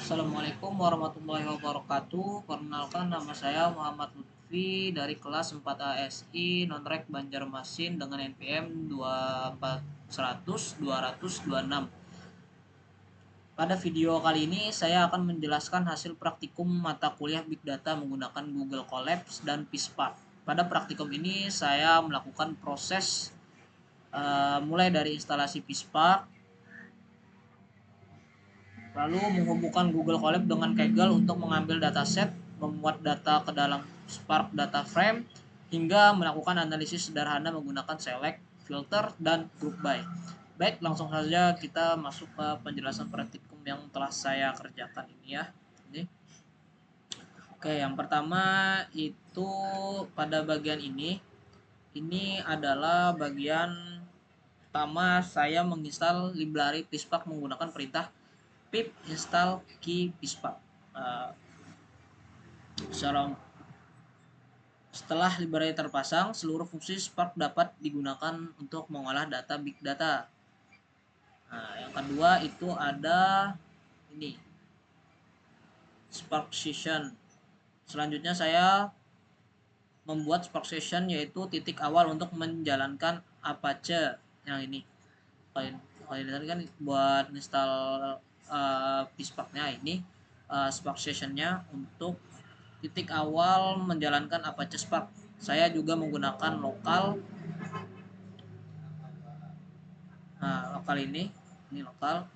Assalamualaikum warahmatullahi wabarakatuh. Perkenalkan, nama saya Muhammad Lutfi dari kelas 4 ASI Nonrek Banjarmasin dengan NPM 24100 226. Pada video kali ini saya akan menjelaskan hasil praktikum mata kuliah Big Data menggunakan Google Colabs dan PISPARK. Pada praktikum ini saya melakukan proses mulai dari instalasi PISPARK, lalu menghubungkan Google Colab dengan Kaggle untuk mengambil dataset, memuat data ke dalam Spark Data Frame, hingga melakukan analisis sederhana menggunakan select, filter, dan group by. Baik, langsung saja kita masuk ke penjelasan praktikum yang telah saya kerjakan ini ya. Oke, yang pertama itu pada bagian ini adalah bagian pertama saya menginstal library PISPARK menggunakan perintah pip install key PISPARK. Setelah library terpasang, seluruh fungsi Spark dapat digunakan untuk mengolah data Big Data. Nah, yang kedua itu ada ini Spark Session. Selanjutnya saya membuat Spark Session, yaitu titik awal untuk menjalankan Apache yang ini. Kalau ini tadi kan buat install PISPARK-nya, ini Spark Session-nya untuk titik awal menjalankan Apache Spark. Saya juga menggunakan lokal. Nah, lokal ini lokal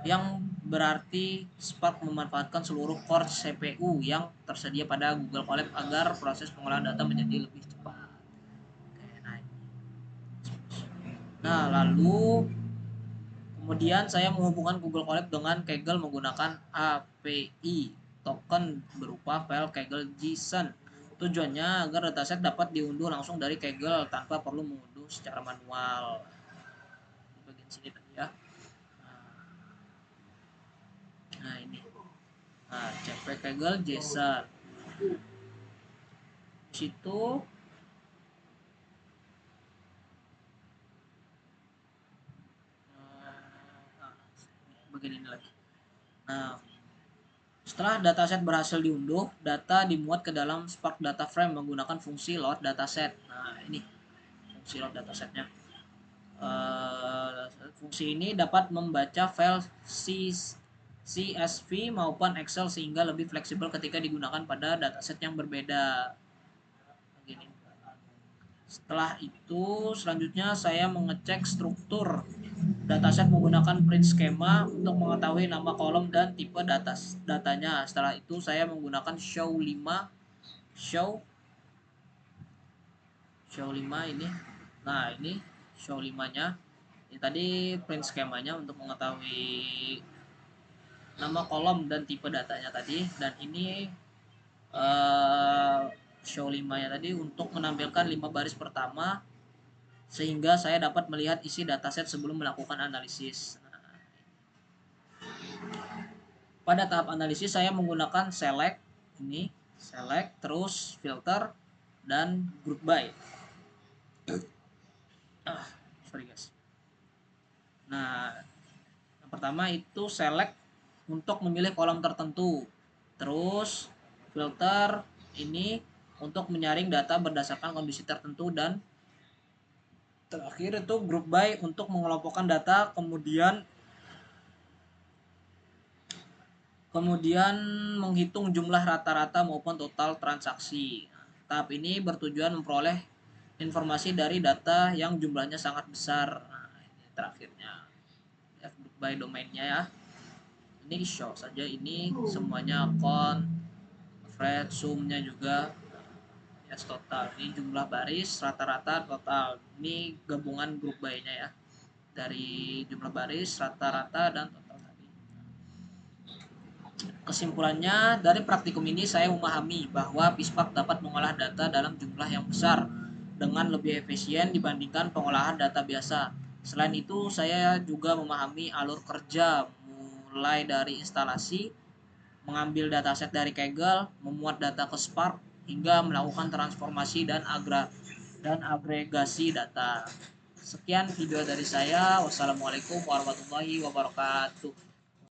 yang berarti Spark memanfaatkan seluruh core CPU yang tersedia pada Google Colab agar proses pengolahan data menjadi lebih cepat. Nah, lalu kemudian saya menghubungkan Google Colab dengan Kaggle menggunakan API token berupa file Kaggle JSON. Tujuannya agar dataset dapat diunduh langsung dari Kaggle tanpa perlu mengunduh secara manual. Di bagian sini tadi ya. Nah, ini. Nah, cp Kaggle JSON. Di situ bagian ini lagi. Nah, setelah dataset berhasil diunduh, data dimuat ke dalam Spark Data Frame menggunakan fungsi load dataset. Nah, ini fungsi load datasetnya. Fungsi ini dapat membaca file CSV maupun Excel sehingga lebih fleksibel ketika digunakan pada dataset yang berbeda. Begini. Setelah itu, selanjutnya saya mengecek struktur dataset menggunakan print schema untuk mengetahui nama kolom dan tipe datanya. Setelah itu saya menggunakan show 5 ini. Nah, ini show 5-nya. Ini tadi print skemanya untuk mengetahui nama kolom dan tipe datanya tadi, dan ini show 5-nya tadi untuk menampilkan 5 baris pertama sehingga saya dapat melihat isi dataset sebelum melakukan analisis. Pada tahap analisis saya menggunakan select, terus filter dan group by. Sorry guys. Nah, yang pertama itu select untuk memilih kolom tertentu, terus filter ini untuk menyaring data berdasarkan kondisi tertentu, dan terakhir itu group by untuk mengelompokkan data, kemudian menghitung jumlah rata-rata maupun total transaksi. Tahap ini bertujuan memperoleh informasi dari data yang jumlahnya sangat besar. Nah, ini terakhirnya ya, group by domainnya ya. Ini show saja, ini semuanya account, average, sum-nya juga, ya, total. Ini jumlah baris, rata-rata, total. Ini gabungan group by-nya ya. Dari jumlah baris, rata-rata, dan total tadi. Kesimpulannya, dari praktikum ini saya memahami bahwa PISPARK dapat mengolah data dalam jumlah yang besar dengan lebih efisien dibandingkan pengolahan data biasa. Selain itu, saya juga memahami alur kerja mulai dari instalasi, mengambil dataset dari Kaggle, memuat data ke Spark, hingga melakukan transformasi dan agregasi data. Sekian video dari saya. Wassalamualaikum warahmatullahi wabarakatuh.